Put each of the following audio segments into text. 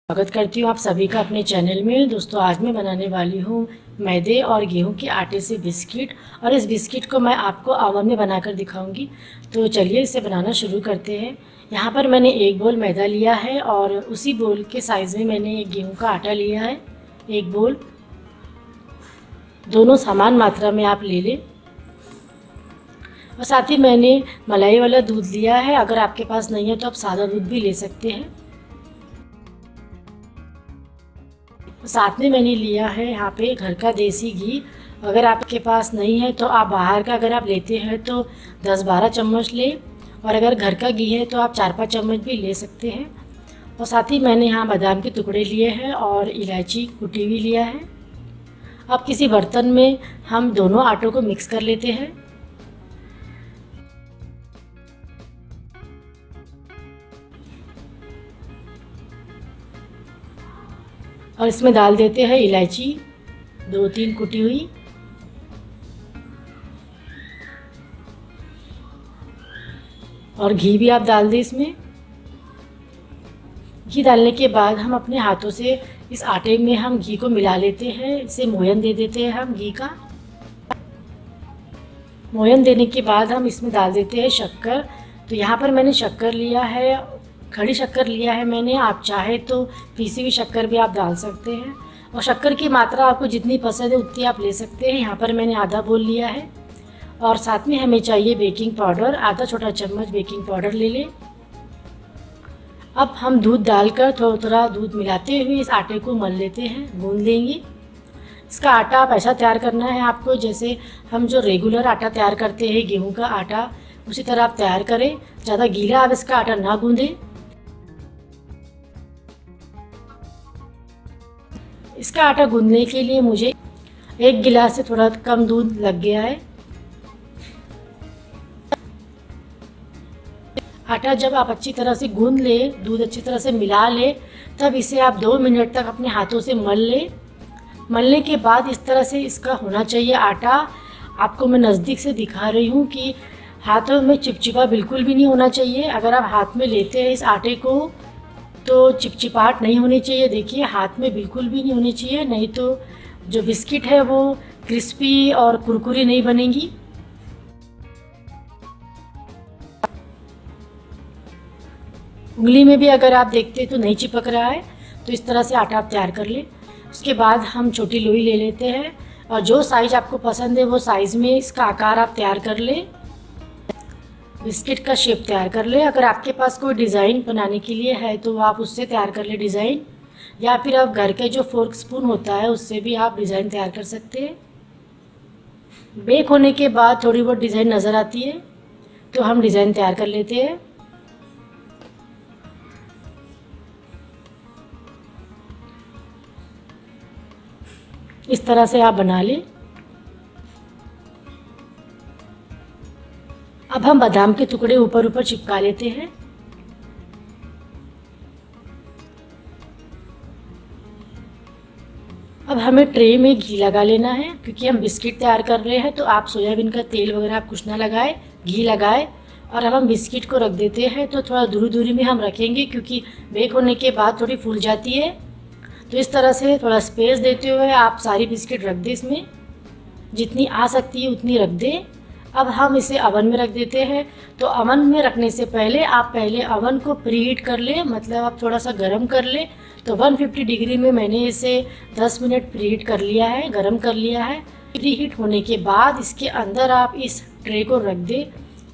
स्वागत करती हूँ आप सभी का अपने चैनल में। दोस्तों, आज मैं बनाने वाली हूँ मैदे और गेहूं के आटे से बिस्किट, और इस बिस्किट को मैं आपको ओवन में बनाकर दिखाऊंगी। तो चलिए इसे बनाना शुरू करते हैं। यहाँ पर मैंने एक बोल मैदा लिया है और उसी बोल के साइज़ में मैंने गेहूं का आटा लिया है, एक बोल। दोनों समान मात्रा में आप ले लें। और साथ ही मैंने मलाई वाला दूध लिया है, अगर आपके पास नहीं है तो आप सादा दूध भी ले सकते हैं। साथ में मैंने लिया है यहाँ पे घर का देसी घी। अगर आपके पास नहीं है तो आप बाहर का अगर आप लेते हैं तो 10-12 चम्मच लें, और अगर घर का घी है तो आप 4-5 चम्मच भी ले सकते हैं। और साथ ही मैंने यहाँ बादाम के टुकड़े लिए हैं और इलायची कुटी हुई लिया है। अब किसी बर्तन में हम दोनों आटों को मिक्स कर लेते हैं। और इसमें डाल देते हैं इलायची 2-3 कुटी हुई, और घी भी आप डाल दें इसमें। घी डालने के बाद हम अपने हाथों से इस आटे में हम घी को मिला लेते हैं, इसे मोयन दे देते हैं हम घी का। मोयन देने के बाद हम इसमें डाल देते हैं शक्कर। तो यहाँ पर मैंने शक्कर लिया है, खड़ी शक्कर लिया है मैंने। आप चाहे तो पीसी हुई शक्कर भी आप डाल सकते हैं, और शक्कर की मात्रा आपको जितनी पसंद है उतनी आप ले सकते हैं। यहाँ पर मैंने आधा बोल लिया है। और साथ में हमें चाहिए बेकिंग पाउडर, आधा छोटा चम्मच बेकिंग पाउडर ले लें। अब हम दूध डालकर थोड़ा थोड़ा दूध मिलाते हुए इस आटे को मल लेते हैं, गूंद लेंगे। इसका आटा आप ऐसा तैयार करना है आपको जैसे हम जो रेगुलर आटा तैयार करते हैं गेहूं का आटा, उसी तरह आप तैयार करें। ज़्यादा गीला आप इसका आटा ना गूंदें। इसका आटा गूंदने के लिए मुझे 1 गिलास से थोड़ा कम दूध लग गया है। आटा जब आप अच्छी तरह से गूंद ले, दूध अच्छी तरह से मिला ले, तब इसे आप 2 मिनट तक अपने हाथों से मल ले। मलने के बाद इस तरह से इसका होना चाहिए आटा। आपको मैं नज़दीक से दिखा रही हूँ कि हाथों में चिपचिपा बिल्कुल भी नहीं होना चाहिए। अगर आप हाथ में लेते हैं इस आटे को तो चिपचिपाहट नहीं होनी चाहिए। देखिए, हाथ में बिल्कुल भी नहीं होनी चाहिए, नहीं तो जो बिस्किट है वो क्रिस्पी और कुरकुरी नहीं बनेगी। उंगली में भी अगर आप देखते तो नहीं चिपक रहा है, तो इस तरह से आटा आप तैयार कर लें। उसके बाद हम छोटी लोई ले लेते हैं, और जो साइज़ आपको पसंद है वो साइज़ में इसका आकार आप तैयार कर लें, बिस्किट का शेप तैयार कर लें। अगर आपके पास कोई डिज़ाइन बनाने के लिए है तो आप उससे तैयार कर लें डिज़ाइन, या फिर आप घर के जो फोर्क स्पून होता है उससे भी आप डिज़ाइन तैयार कर सकते हैं। बेक होने के बाद थोड़ी बहुत डिज़ाइन नज़र आती है तो हम डिज़ाइन तैयार कर लेते हैं। इस तरह से आप बना लें। अब हम बादाम के टुकड़े ऊपर ऊपर चिपका लेते हैं। अब हमें ट्रे में घी लगा लेना है, क्योंकि हम बिस्किट तैयार कर रहे हैं। तो आप सोयाबीन का तेल वगैरह आप कुछ ना लगाए, घी लगाए। और अब हम बिस्किट को रख देते हैं, तो थोड़ा दूरी दूरी में हम रखेंगे क्योंकि बेक होने के बाद थोड़ी फूल जाती है। तो इस तरह से थोड़ा स्पेस देते हुए आप सारी बिस्किट रख दें, इसमें जितनी आ सकती है उतनी रख दें। अब हम इसे अवन में रख देते हैं। तो अवन में रखने से पहले आप पहले अवन को प्रीहीट कर लें, मतलब आप थोड़ा सा गर्म कर लें। तो 150 डिग्री में मैंने इसे 10 मिनट प्रीहीट कर लिया है, गर्म कर लिया है। प्रीहीट होने के बाद इसके अंदर आप इस ट्रे को रख दें,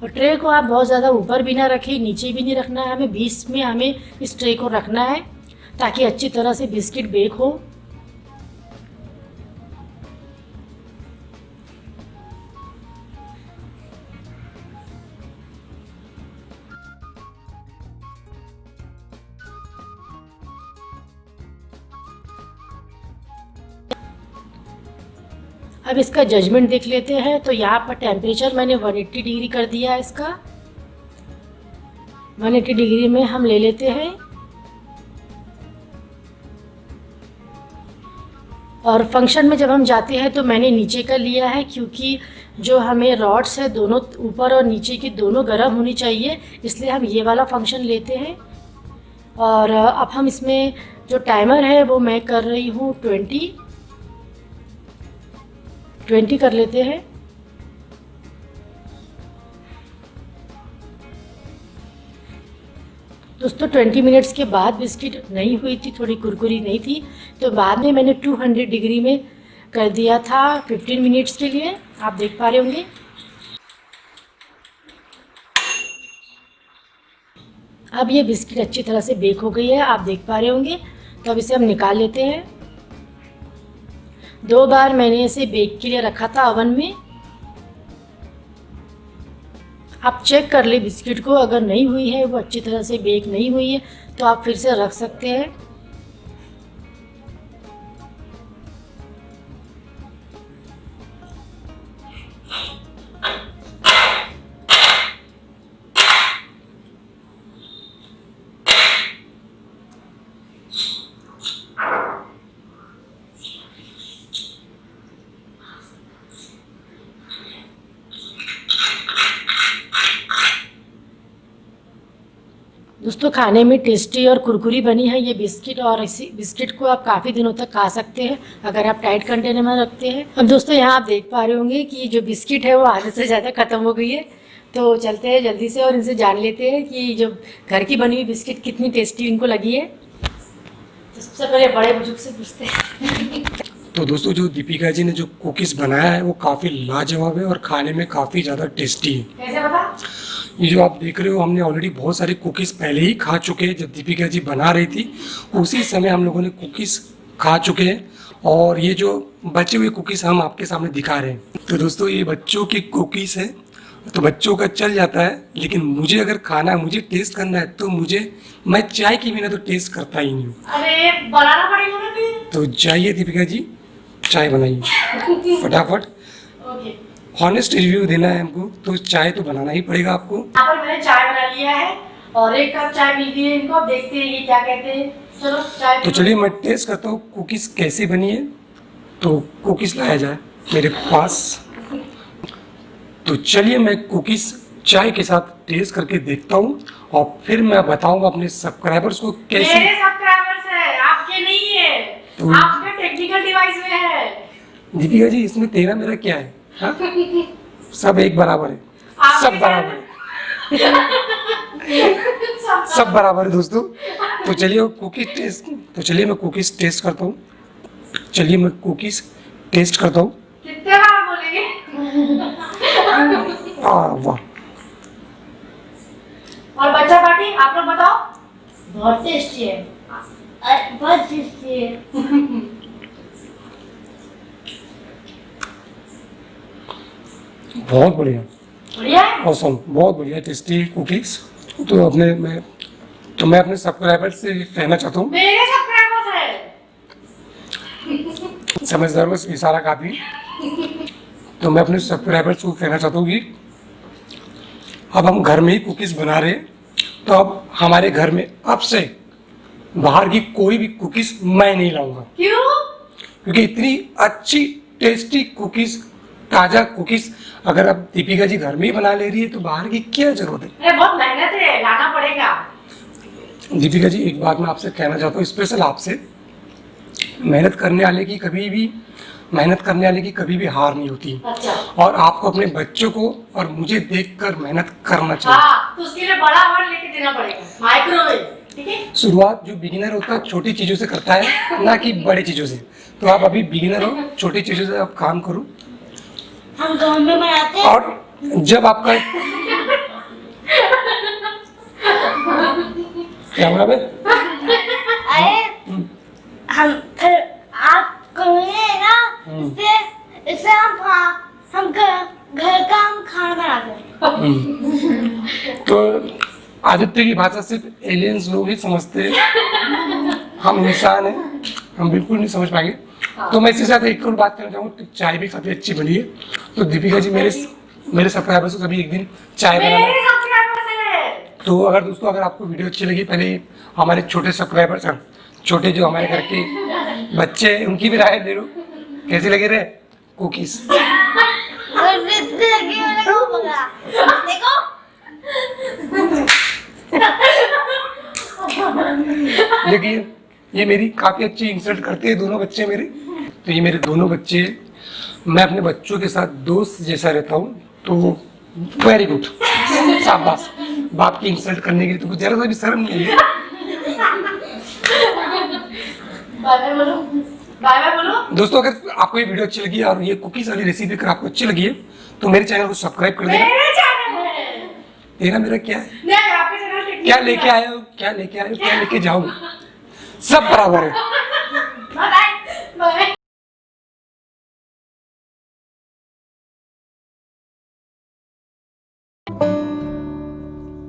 और ट्रे को आप बहुत ज़्यादा ऊपर भी ना रखें, नीचे भी नहीं रखना है, हमें बीच में हमें इस ट्रे को रखना है ताकि अच्छी तरह से बिस्किट बेक हो। अब इसका जजमेंट देख लेते हैं। तो यहाँ पर टेम्परेचर मैंने 180 डिग्री कर दिया है इसका। 180 डिग्री में हम ले लेते हैं, और फंक्शन में जब हम जाते हैं तो मैंने नीचे का लिया है, क्योंकि जो हमें रॉड्स है दोनों ऊपर और नीचे की दोनों गर्म होनी चाहिए, इसलिए हम ये वाला फंक्शन लेते हैं। और अब हम इसमें जो टाइमर है वो मैं कर रही हूँ 20 कर लेते हैं। दोस्तों 20 मिनट्स के बाद बिस्किट नहीं हुई थी, थोड़ी कुरकुरी नहीं थी, तो बाद में मैंने 200 डिग्री में कर दिया था 15 मिनट्स के लिए। आप देख पा रहे होंगे। अब ये बिस्किट अच्छी तरह से बेक हो गई है, आप देख पा रहे होंगे। तो अब इसे हम निकाल लेते हैं। 2 बार मैंने इसे बेक के लिए रखा था ओवन में। आप चेक कर ले बिस्किट को, अगर नहीं हुई है, वो अच्छी तरह से बेक नहीं हुई है, तो आप फिर से रख सकते हैं। दोस्तों खाने में टेस्टी और कुरकुरी बनी है ये बिस्किट, और इसी बिस्किट को आप काफ़ी दिनों तक खा सकते हैं अगर आप टाइट कंटेनर में रखते हैं। अब दोस्तों यहाँ आप देख पा रहे होंगे कि जो बिस्किट है वो आधे से ज़्यादा ख़त्म हो गई है। तो चलते हैं जल्दी से और इनसे जान लेते हैं कि जो घर की बनी हुई बिस्किट कितनी टेस्टी इनको लगी है। तो सबसे पहले बड़े बुजुर्ग से पूछते हैं। तो दोस्तों जो दीपिका जी ने जो कुकीज़ बनाया है वो काफ़ी लाजवाब है और खाने में काफ़ी ज़्यादा टेस्टी है। कैसे बता? ये जो आप देख रहे हो, हमने ऑलरेडी बहुत सारे कुकीज़ पहले ही खा चुके हैं। जब दीपिका जी बना रही थी उसी समय हम लोगों ने कुकीज़ खा चुके हैं, और ये जो बचे हुए कुकीज़ हम आपके सामने दिखा रहे हैं। तो दोस्तों ये बच्चों की कुकीज़ है, तो बच्चों का चल जाता है, लेकिन मुझे अगर खाना है, मुझे टेस्ट करना है, तो मैं चाय के बिना तो टेस्ट करता ही नहीं हूँ। अरे बनाना पड़ेगा ना फिर। तो जाइए दीपिका जी, चाय बनाइए फटाफट। हॉनेस्ट रिव्यू देना है हमको, तो चाय तो बनाना ही पड़ेगा आपको। यहाँ पर मैंने चाय बना लिया है और 1 कप चाय मिल गई है इनको। अब देखते हैं ये क्या कहते हैं। चलो चाय। तो चलिए मैं टेस्ट करता हूँ कुकीज़ कैसे बनी है। तो कुकीज़ लाया जाए मेरे पास। तो चलिए मैं कुकीज़ चाय के साथ टेस्ट करके देखता हूँ, और फिर मैं बताऊँगा अपने सब्सक्राइबर्स को कैसे। मेरे सब्सक्राइबर्स है, आपके नहीं है। तो आपके टेक्निकल डिवाइस में है। दीपिका जी इसमें तेरा मेरा क्या है? हाँ? सब एक बराबर है, सब बराबर है, सब बराबर है दोस्तों। तो चलिए मैं कुकीज़ टेस्ट करता हूँ। चलिए मैं कुकीज़ टेस्ट करता हूँ। कितने बार बोलेंगे? वाह। और बच्चा पार्टी आप लोग बताओ। बहुत टेस्टी है, बहुत टेस्टी है। बहुत बढ़िया, बढ़िया है? ऑसम, बहुत बढ़िया टेस्टी कुकीज़। तो मैं अपने सब्सक्राइबर से कहना चाहता हूँ, मेरे सब्सक्राइबर्स है। समझदार बस इशारा काफ़ी। तो मैं अपने सब्सक्राइबर्स को कहना चाहता हूँ कि अब हम घर में ही कुकीज़ बना रहे हैं, तो अब हमारे घर में अब से बाहर की कोई भी कुकीज़ मैं नहीं लाऊंगा। क्यों? क्योंकि इतनी अच्छी टेस्टी कुकीज़, ताज़ा कुकीज़ अगर अब दीपिका जी घर में ही बना ले रही है तो बाहर की क्या जरूरत है? अरे बहुत मेहनत है, लाना पड़ेगा। दीपिका जी एक बात मैं आपसे कहना चाहता हूँ, स्पेशल आपसे, मेहनत करने वाले की कभी भी हार नहीं होती। अच्छा। और आपको अपने बच्चों को और मुझे देखकर मेहनत करना चाहिए। हाँ, तो उसके लिए बड़ा वर्ड लेके देना पड़ेगा, माइक्रोवेव। ठीक है? शुरुआत जो बिगिनर होता है छोटी चीज़ों से करता है, ना कि बड़ी चीज़ों से। तो आप अभी बिगिनर हो, छोटी चीज़ों से आप काम करो। हम गाँव में बनाते हैं। और जब आपका क्या बोला बे? अरे हम आप कहोगे ना, इससे हम घर का हम खाना बनाते हैं। तो आदित्य की भाषा सिर्फ एलियंस लोग ही समझते हैं, हम इंसान हैं, हम बिल्कुल नहीं समझ पाएंगे। तो मैं इसके साथ एक और बात करना चाहूँगा, चाय भी काफ़ी अच्छी बनी है। तो दीपिका जी मेरे सब्सक्राइबर्स को कभी एक दिन चाय बनाना। तो अगर आपको वीडियो अच्छी लगी, पहले हमारे छोटे सब्सक्राइबर्स हैं, छोटे जो हमारे घर के बच्चे हैं, उनकी भी राय ले लो, कैसे लगे रहे कुकीज़। देखिए ये मेरी काफी अच्छी इंसल्ट करते हैं दोनों बच्चे मेरे। तो ये मेरे दोनों बच्चे, मैं अपने बच्चों के साथ दोस्त जैसा रहता हूँ, तो वेरी गुड, शाबाश। बाप की इंसल्ट करने के लिए तो कुछ जरा सा भी शर्म नहीं है। बाय बाय बोलो, बाय बाय बोलो। दोस्तों अगर आपको ये वीडियो अच्छी लगी और ये कुकीज वाली रेसिपी अगर आपको अच्छी लगी है तो मेरे चैनल को सब्सक्राइब कर देना। मेरे चैनल है। तेरा मेरा क्या है? नहीं आपके चैनल पे क्या लेके आए हो, क्या लेके आए हो, क्या लेके जाओ, सब बराबर है।